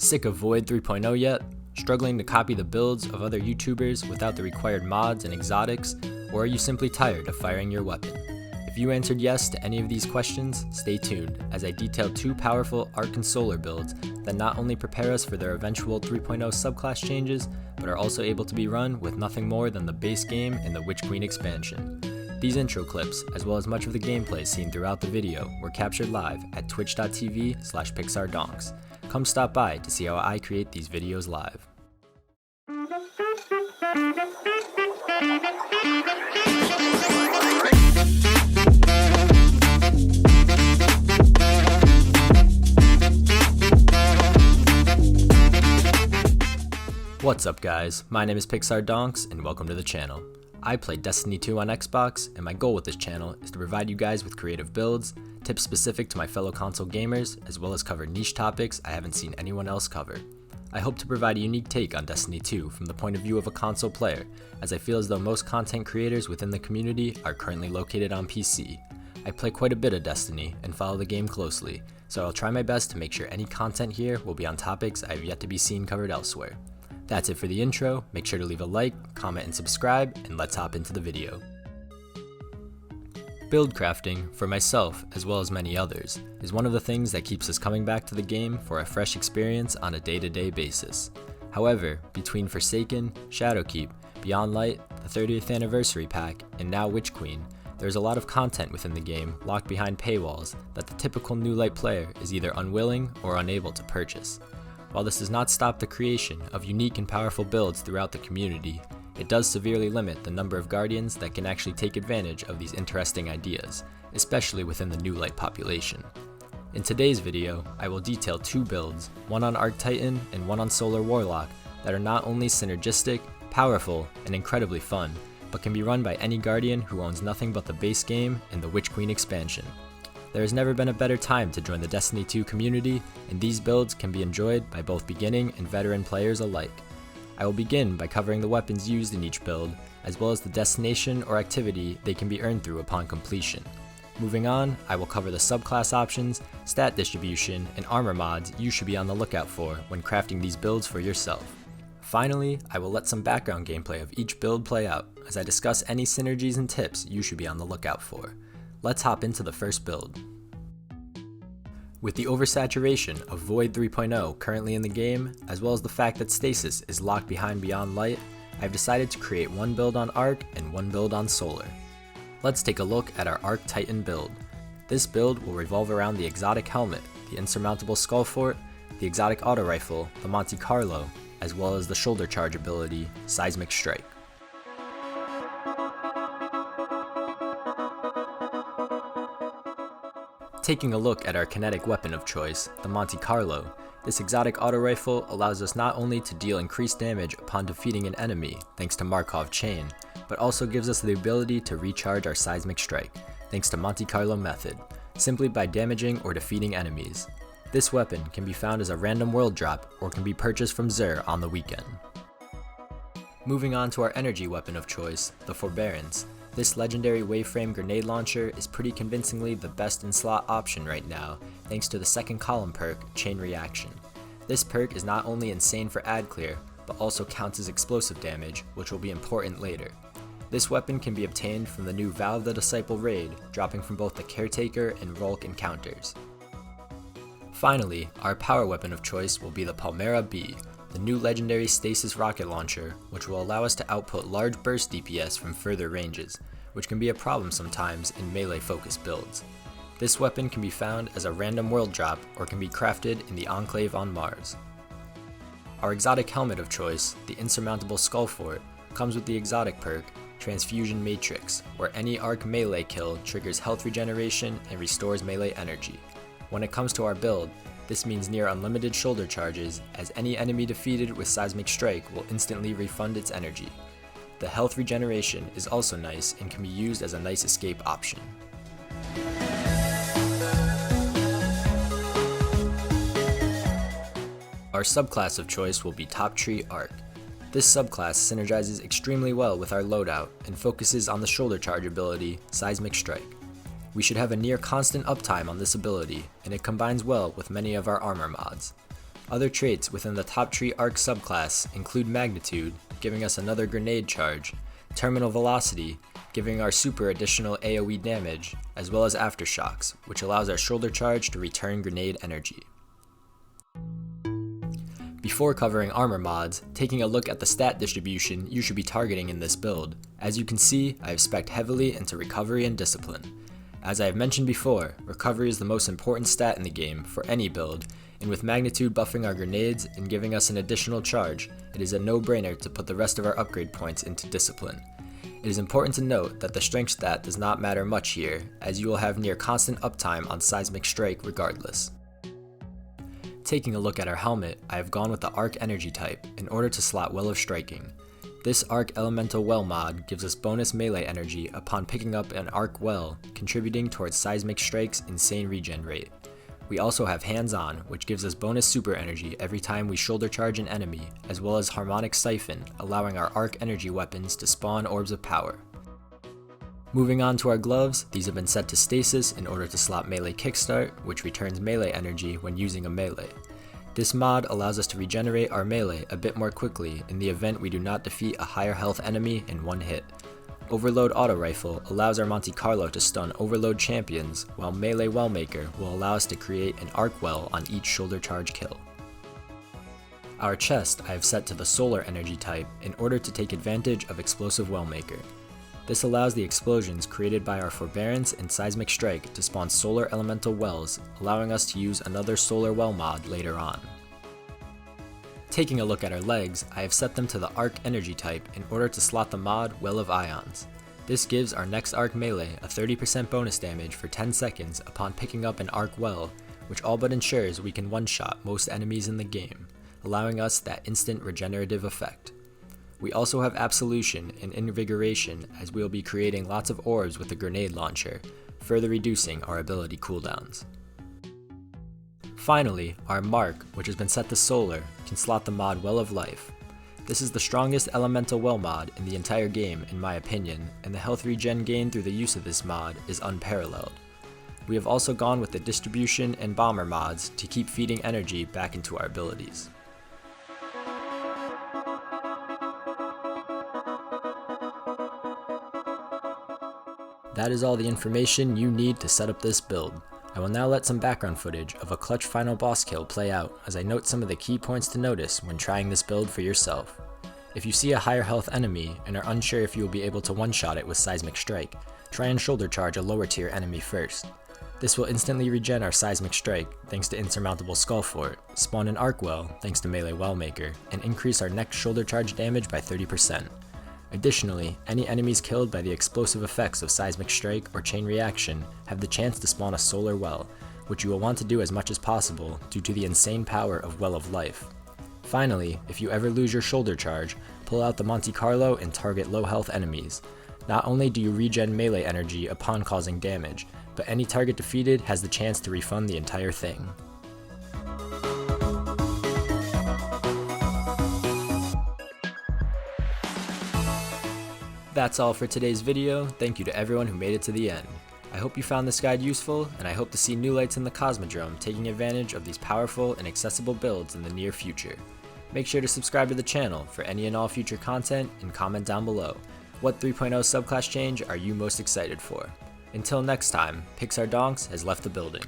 Sick of Void 3.0 yet? Struggling to copy the builds of other YouTubers without the required mods and exotics? Or are you simply tired of firing your weapon? If you answered yes to any of these questions, stay tuned as I detail two powerful Arc and Solar builds that not only prepare us for their eventual 3.0 subclass changes, but are also able to be run with nothing more than the base game in the Witch Queen expansion. These intro clips, as well as much of the gameplay seen throughout the video, were captured live at twitch.tv/PixarDonks. Come stop by to see how I create these videos live. What's up guys, my name is PixarDonks and welcome to the channel. I play Destiny 2 on Xbox, and my goal with this channel is to provide you guys with creative builds, tips specific to my fellow console gamers, as well as cover niche topics I haven't seen anyone else cover. I hope to provide a unique take on Destiny 2 from the point of view of a console player, as I feel as though most content creators within the community are currently located on PC. I play quite a bit of Destiny and follow the game closely, so I'll try my best to make sure any content here will be on topics I have yet to be seen covered elsewhere. That's it for the intro. Make sure to leave a like, comment, and subscribe, and let's hop into the video. Build crafting, for myself as well as many others, is one of the things that keeps us coming back to the game for a fresh experience on a day-to-day basis. However, between Forsaken, Shadowkeep, Beyond Light, the 30th Anniversary Pack, and now Witch Queen, there's a lot of content within the game locked behind paywalls that the typical New Light player is either unwilling or unable to purchase. While this does not stop the creation of unique and powerful builds throughout the community, it does severely limit the number of Guardians that can actually take advantage of these interesting ideas, especially within the New Light population. In today's video, I will detail two builds, one on Arc Titan and one on Solar Warlock, that are not only synergistic, powerful, and incredibly fun, but can be run by any Guardian who owns nothing but the base game and the Witch Queen expansion. There has never been a better time to join the Destiny 2 community, and these builds can be enjoyed by both beginning and veteran players alike. I will begin by covering the weapons used in each build, as well as the destination or activity they can be earned through upon completion. Moving on, I will cover the subclass options, stat distribution, and armor mods you should be on the lookout for when crafting these builds for yourself. Finally, I will let some background gameplay of each build play out, as I discuss any synergies and tips you should be on the lookout for. Let's hop into the first build. With the oversaturation of Void 3.0 currently in the game, as well as the fact that Stasis is locked behind Beyond Light, I've decided to create one build on Arc and one build on Solar. Let's take a look at our Arc Titan build. This build will revolve around the exotic helmet, the insurmountable skull fort, the exotic auto rifle, the Monte Carlo, as well as the shoulder charge ability, SEISMIC Strike. Taking a look at our kinetic weapon of choice, the Monte Carlo, this exotic auto rifle allows us not only to deal increased damage upon defeating an enemy thanks to Markov chain, but also gives us the ability to recharge our SEISMIC Strike thanks to Monte Carlo method, simply by damaging or defeating enemies. This weapon can be found as a random world drop or can be purchased from Xur on the weekend. Moving on to our energy weapon of choice, the Forbearance. This legendary waveframe grenade launcher is pretty convincingly the best in slot option right now, thanks to the second column perk, Chain Reaction. This perk is not only insane for ad clear, but also counts as explosive damage, which will be important later. This weapon can be obtained from the new Valve the Disciple raid, dropping from both the Caretaker and Rolk encounters. Finally, our power weapon of choice will be the Palmera B, the new legendary stasis rocket launcher, which will allow us to output large burst DPS from further ranges, which can be a problem sometimes in melee focused builds. This weapon can be found as a random world drop or can be crafted in the Enclave on Mars. Our exotic helmet of choice, the insurmountable skull fort, comes with the exotic perk, Transfusion Matrix, where any arc melee kill triggers health regeneration and restores melee energy. When it comes to our build, this means near unlimited shoulder charges, as any enemy defeated with SEISMIC Strike will instantly refund its energy. The health regeneration is also nice and can be used as a nice escape option. Our subclass of choice will be Top Tree Arc. This subclass synergizes extremely well with our loadout and focuses on the shoulder charge ability, SEISMIC Strike. We should have a near constant uptime on this ability, and it combines well with many of our armor mods. Other traits within the Top Tree Arc subclass include Magnitude, giving us another grenade charge, Terminal Velocity, giving our super additional AoE damage, as well as Aftershocks, which allows our shoulder charge to return grenade energy. Before covering armor mods, taking a look at the stat distribution you should be targeting in this build. As you can see, I have spec'd heavily into Recovery and Discipline. As I have mentioned before, Recovery is the most important stat in the game for any build, and with Magnitude buffing our grenades and giving us an additional charge, it is a no-brainer to put the rest of our upgrade points into Discipline. It is important to note that the strength stat does not matter much here, as you will have near constant uptime on Seismic Strike regardless. Taking a look at our helmet, I have gone with the Arc Energy type in order to slot Well of Striking. This Arc Elemental Well mod gives us bonus melee energy upon picking up an Arc Well, contributing towards Seismic Strike's insane regen rate. We also have Hands On, which gives us bonus super energy every time we shoulder charge an enemy, as well as Harmonic Siphon, allowing our Arc Energy weapons to spawn orbs of power. Moving on to our gloves, these have been set to stasis in order to slot melee kickstart, which returns melee energy when using a melee. This mod allows us to regenerate our melee a bit more quickly in the event we do not defeat a higher health enemy in one hit. Overload Auto Rifle allows our Monte Carlo to stun Overload champions, while Melee Wellmaker will allow us to create an Arc Well on each shoulder charge kill. Our chest I have set to the Solar Energy type in order to take advantage of Explosive Wellmaker. This allows the explosions created by our Forbearance and Seismic Strike to spawn Solar Elemental Wells, allowing us to use another Solar Well mod later on. Taking a look at our legs, I have set them to the Arc Energy type in order to slot the mod Well of Ions. This gives our next Arc melee a 30% bonus damage for 10 seconds upon picking up an Arc Well, which all but ensures we can one-shot most enemies in the game, allowing us that instant regenerative effect. We also have Absolution and Invigoration, as we will be creating lots of orbs with the grenade launcher, further reducing our ability cooldowns. Finally, our Mark, which has been set to Solar, can slot the mod Well of Life. This is the strongest elemental well mod in the entire game in my opinion, and the health regen gained through the use of this mod is unparalleled. We have also gone with the distribution and bomber mods to keep feeding energy back into our abilities. That is all the information you need to set up this build. I will now let some background footage of a clutch final boss kill play out as I note some of the key points to notice when trying this build for yourself. If you see a higher health enemy and are unsure if you will be able to one-shot it with Seismic Strike, try and shoulder charge a lower tier enemy first. This will instantly regen our Seismic Strike thanks to Insurmountable Skull Fort, spawn an Arc Well thanks to Melee Wellmaker, and increase our next shoulder charge damage by 30%. Additionally, any enemies killed by the explosive effects of Seismic Strike or Chain Reaction have the chance to spawn a Solar Well, which you will want to do as much as possible due to the insane power of Well of Life. Finally, if you ever lose your shoulder charge, pull out the Monte Carlo and target low health enemies. Not only do you regen melee energy upon causing damage, but any target defeated has the chance to refund the entire thing. That's all for today's video. Thank you to everyone who made it to the end. I hope you found this guide useful, and I hope to see new lights in the Cosmodrome taking advantage of these powerful and accessible builds in the near future. Make sure to subscribe to the channel for any and all future content, and comment down below. What 3.0 subclass change are you most excited for? Until next time, PixarDonks has left the building.